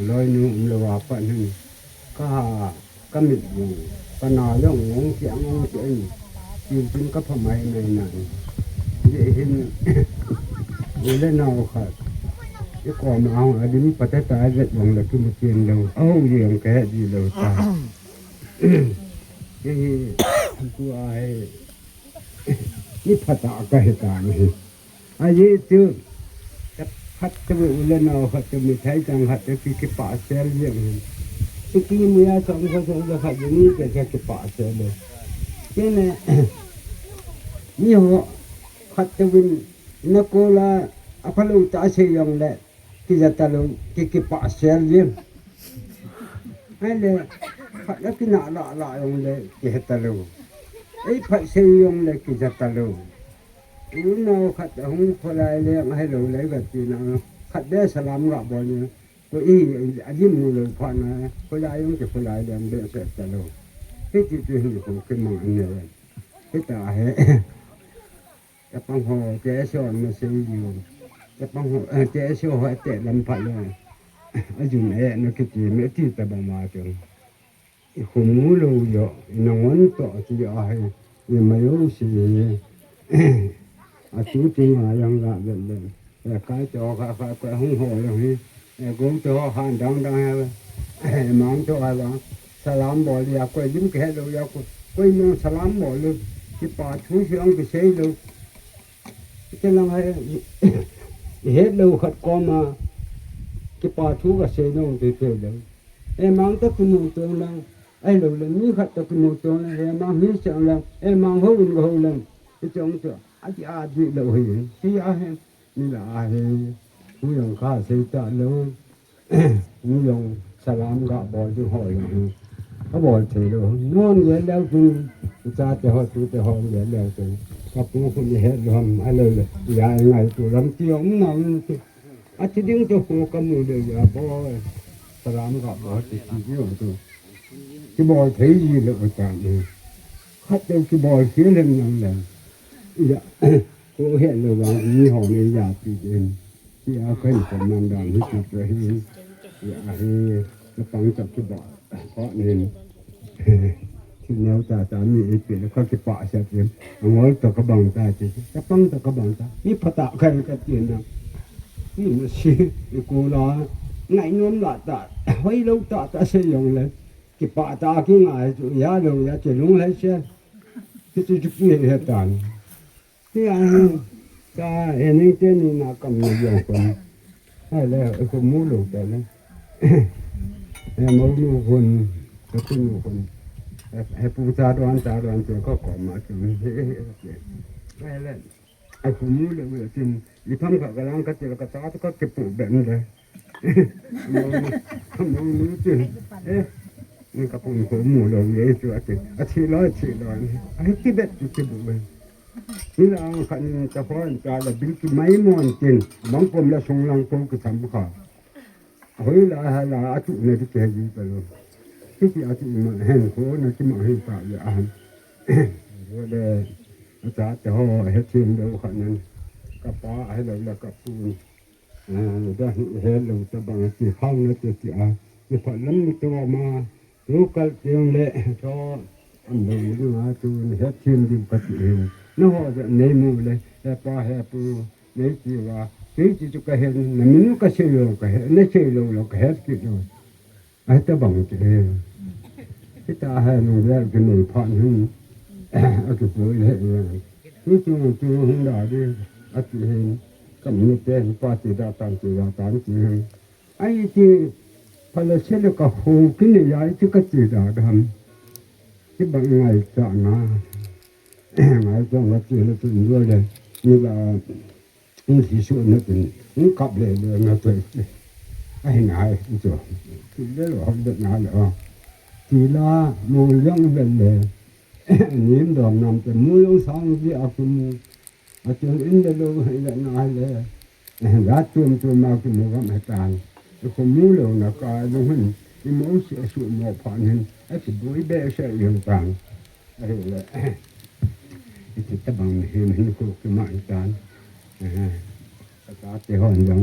ลอยนูมละว่าปะนึงก็มิดอยู่ปนาย่องงงเสียงงเสียงยืนเป็นก็พมัยในนั้นเห็นเล่นเอาค่ะcái cò mà ông ở đến bắt tay tay rất bằng là cái một tiền đâu ông gì ông cái gì đâu ta cái của ai cái phát tạo cái cả này ai vậy chứ phát cái vụ lên nào phát cho mình thấy rằng phát cái bả xe liền cái kia mới xong là phát những cái bả xe rồi cái này nhiều phát cho mình nó cô là apa lu tak sayang le kita tahu kita pasal dia ada pada kena la yang le kita tahu pak sayang le kita tahu ini kata hong kolai le hai lo le gati na kata salam ga boleh ko ajim mulu phana kolai yang ke kolai le be se tahu itu ko ke mang ne kita hai ya pang ho ke so ma se yuจะปังเจ้าโชว์ให้เตะลำพัดเลยอายุไหนนักกีฬาไม่ที่ตะบมาจังขุมลูเยอะนอนต่อที่อะไรยังไม่รู้สิอาชีพจริงอย่างละเด่นแต่ใครจะออกใครไปห้องหัวอย่างนี้กูจะออกหันดังให้มังจะอะไรสลามบ่อยากไปยิ้มแค่เราอยากไปมองสลามบ่อยเลยที่ป่าชูเสียงไปเสียเลยจะนั่งให้hết lâu khát con mà cái bà chú cả xe nông thì thôi đâu em mang tất cái mùi tường là ai lâu lần như khát tất cái mùi tường là em mang hết sợ là em mang hô lần cái chỗ ông sợ ai đi lâu hiện thì ai như là ai như lòng khá xây tạ lâu như lòng salam gạ bò chứ hỏi là có bò thì đâu ngon vậy đâu thì cha thì họ chú thì họ vậy đâu thì các bố không hết rồi ai lời là ngày tụi lắm tiếng nào chỉ đứng cho cô cầm người được giờ bò salam gạ bò thì chỉ biết rồi cái bò thấy gì là ở cả này khách đâu cái bò phía lên lần cô hiện là bằng như họ này giả thì thì ở cái phần nam đàn hết chụp rồi nó tăng chặt cái bò có nên thì nếu taมีเป็นแล้วก็จะปะเสียเต็มงอตะกบังตาจิจะปังตะกบังตานี่พตะใครก็เตียนนะนี่มันสิกูรอไหนนมละตาไว้ลูกตาเสียงเลยกิปะตากิงายยาลงยาจะลงเลยเสียที่จะเปลี่ยนเหตุการณ์ที่อันก็เห็นนี่เจนี่นะกำลังยองคนให้แล้วไอ้คนมูลูกแต่ละไอ้มูลูกคนก็คือมูคนให้ปูตาดอนจนก็ก่อมาถึงให้แล้วไอ้คนมูลูกจริงอีพังก็กำลังก็เจอก็ตาก็เก็บปูแบบนี้เลยมูลูกจริงนี่ก็ปุ่นหัวหมูลงเยอะจัวจริงอาทิตย์ร้อยไอ้ที่เบ็ดจะบุบนี่เราขันจะพ้นการละบินกี่ไม้มวนจริงบางคนละทรงลังโตก็ทำข้าวเฮ้ยละอาจุเนี่ยที่เจดีไปเลยที่อาจุมาเห็นโคนะที่มาเห็นปากอย่างนั้นก็ได้อาจารย์จะห่อเฮ็ดชิมเดียวขันนั้นกับป้าให้เราละกับปูได้เห็นเราจะบางทีเข้านะจะที่มีผลล้ำตัวมารู้กันเองเลยชอบอันนี้ดูมาจูนเฮ็ดชิมดิบกับเองน้องจะในมือเลยแต่ป้าให้ปูในที่ว่าที่จะก็เห็นนั่นมันก็เชื่อก็เห็นไม่เชื่อเราก็เห็นกินเลยไอ้ตาบังจะเองที่ตาให้หนูแยกกันหนึ่งพันหึ่งเอาไปปูเลยที่จูหึ่งด่าดิอาทิเห็นก็มีแต่ป้าติดตามจีไอ้ที่พอเราเชื่อก็หูกินใหญ่ที่ก็จีดาดำที่บางไงจะนะไงต้องรับจีนตัวด้วยเลยนี่ว่านี่ที่สุดนั่นเป็นนี่กลับเลยนะตัวไอ้นายจ้ะที่ได้หรอเด็กนายเหรอที่ละมูเรื่องเป็นเลยนี่ดอกน้ำแต่มูลสองที่อาคุณอาจารย์อินเดียโลให้เด็กนายเลยรัดตัวมาคุณมูก็ไม่ตายคนมูลนะก็ดูหุ่นที่มูเสียสุดหมดผ่านเห็นไอ้ที่บุยเบะเสียอย่างต่างไอ้เลยที่ตะบังเห็นกูขึ้นมาอีกการตาเตะห่อนยัง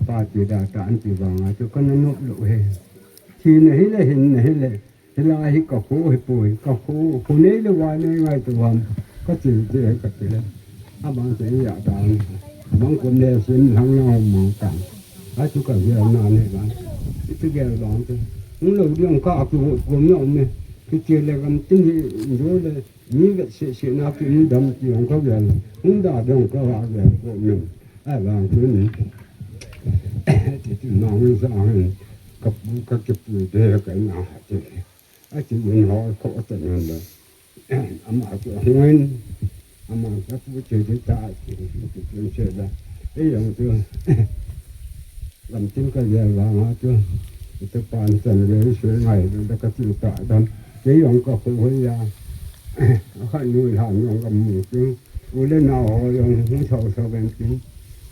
ป้า าติดาตาอันติวังอาจุกันนุลุเฮทีนหิเลหินหิเลหิลาหิกะโคหิปุยกะโคผู้นี้ละวานี่ไงตัวก็จืดจืดก็จืดบางเสียอยากดังบางคนเนี่ยสินทั้งเงามองกันอาจุกันเยอะนานให้บ้านที่เกี่ยวร้องกันมึงเราเรื่องข้าวกูกูเนี่ยเนี่ยที่เจอเลยกันติ้งรู้เลยนี่ก็เสียนักที่มึงดำที่ของเขาเลยมึงด่าเรื่องก็ว่าเลยกูเนี่ยบางคนที่น้องสาวกับเก็บปุ๋ยเด็กกันนะที่มันห่อเขาจะนั่นเลยอามาตัวเงินอามาจะพูดเฉยๆตาที่เป็นเชื่อได้อย่างตัวลำจิ้มก็เยอะว่ามาตัวจะปานสันเลยสวยใหม่แล้วก็ตื่นตาดำเยี่ยงก็คงพยายามข้านุ้ยหางยองกับหมูจึงกูเล่นเอาอย่างหูเฉาเฉาเป็นจริง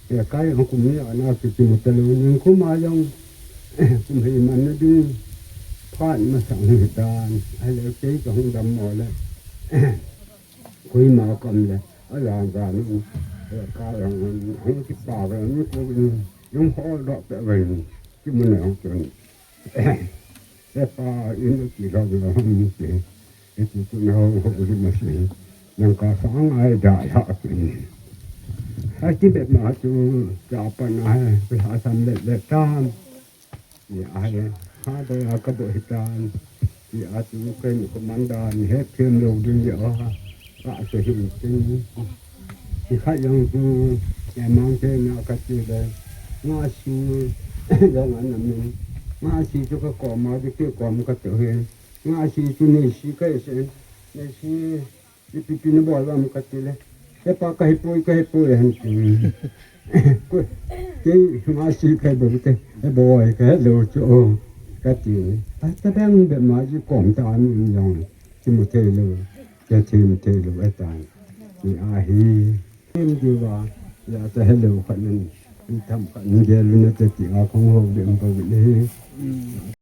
แต่ใกล้ของกูนี่น่าจะจิมตะลุยังคุ้มมายังคุ้มให้มันนะดิผ่านมาสั่งเหตุการณ์ให้เราเจ๊กับห้องดำหมดเลยคุยมากันเลยอะไรกันนี่ก้าวอย่างห้องที่ป่าแบบนี้กูยังพอดอกแต่เองที่มันเหนียวจนแต่ป่าอินทรีย์เราเราห้องนี้เองไอ้ที่เราเขาไม่มาสิยังก็ฟังไอ้ได้ฮะไอ้ที่แบบมาจูจะปัญหาไปหาสำเร็จเลยตามนี่ไอ้หาได้ก็บริการที่อาจจะเป็นคอมมานดานเฮ็ดเทียมโลกดีเยอะก็จะเห็นจริงที่ข้ายังดูแอบมองเจอหน้ากันเลยง่ายสิอย่างนั้นนั่นง่ายสิจะก็ก่อมาจะเกี่ยวกับมันก็เจอเห็นง่ายสิจุนี่สิก็เห็นนี่สิที่พี่นบอกว่ามันก็เจอเลยแต่ปากให้ป่วยหันจริงก็ที่ง่ายสิก็บอกแต่บ่อยก็โลโจก็จริงแต่แบงแบบมาจะก่อมตานี่ยังที่มุเทเลยจะทีมเทเลยไอ้ตายนี่อาฮีเห็นดีว่าอยากจะให้เร็วขนาดนั้นทำกันเยอะเลยนะจะจีอาของเราเดิมไปเลย